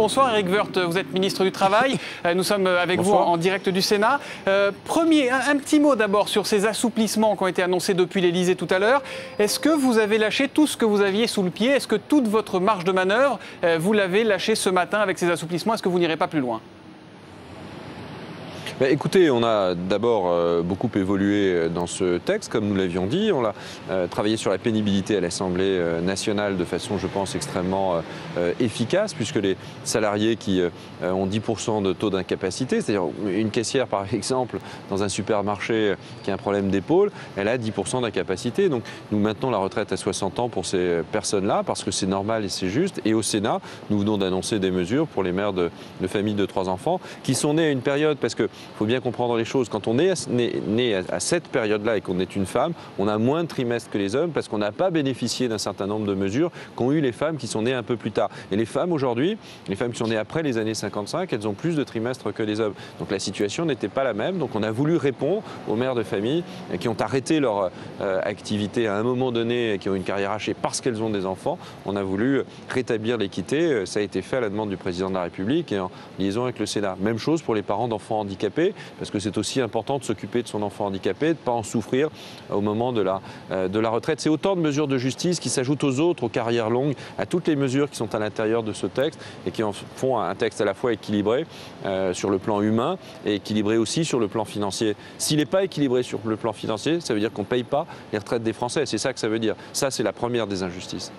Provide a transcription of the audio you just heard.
Bonsoir Éric Woerth, vous êtes ministre du Travail. Nous sommes avec Bonsoir. Vous en direct du Sénat. Un petit mot d'abord sur ces assouplissements qui ont été annoncés depuis l'Élysée tout à l'heure. Est-ce que vous avez lâché tout ce que vous aviez sous le pied? Est-ce que toute votre marge de manœuvre, vous l'avez lâché ce matin avec ces assouplissements? Est-ce que vous n'irez pas plus loin? Écoutez, on a d'abord beaucoup évolué dans ce texte, comme nous l'avions dit. On a travaillé sur la pénibilité à l'Assemblée nationale de façon, je pense, extrêmement efficace, puisque les salariés qui ont 10% de taux d'incapacité, c'est-à-dire une caissière par exemple dans un supermarché qui a un problème d'épaule, elle a 10% d'incapacité. Donc nous maintenons la retraite à 60 ans pour ces personnes-là, parce que c'est normal et c'est juste. Et au Sénat, nous venons d'annoncer des mesures pour les mères de familles de 3 enfants qui sont nées à une période, parce que il faut bien comprendre les choses. Quand on est né à cette période-là et qu'on est une femme, on a moins de trimestres que les hommes parce qu'on n'a pas bénéficié d'un certain nombre de mesures qu'ont eu les femmes qui sont nées un peu plus tard. Et les femmes aujourd'hui, les femmes qui sont nées après les années 55, elles ont plus de trimestres que les hommes. Donc la situation n'était pas la même. Donc on a voulu répondre aux mères de famille qui ont arrêté leur activité à un moment donné et qui ont une carrière hachée parce qu'elles ont des enfants. On a voulu rétablir l'équité. Ça a été fait à la demande du président de la République et en liaison avec le Sénat. Même chose pour les parents d'enfants handicapés, parce que c'est aussi important de s'occuper de son enfant handicapé, de ne pas en souffrir au moment de la retraite. C'est autant de mesures de justice qui s'ajoutent aux autres, aux carrières longues, à toutes les mesures qui sont à l'intérieur de ce texte et qui en font un texte à la fois équilibré sur le plan humain et équilibré aussi sur le plan financier. S'il n'est pas équilibré sur le plan financier, ça veut dire qu'on ne paye pas les retraites des Français. C'est ça que ça veut dire. Ça, c'est la première des injustices.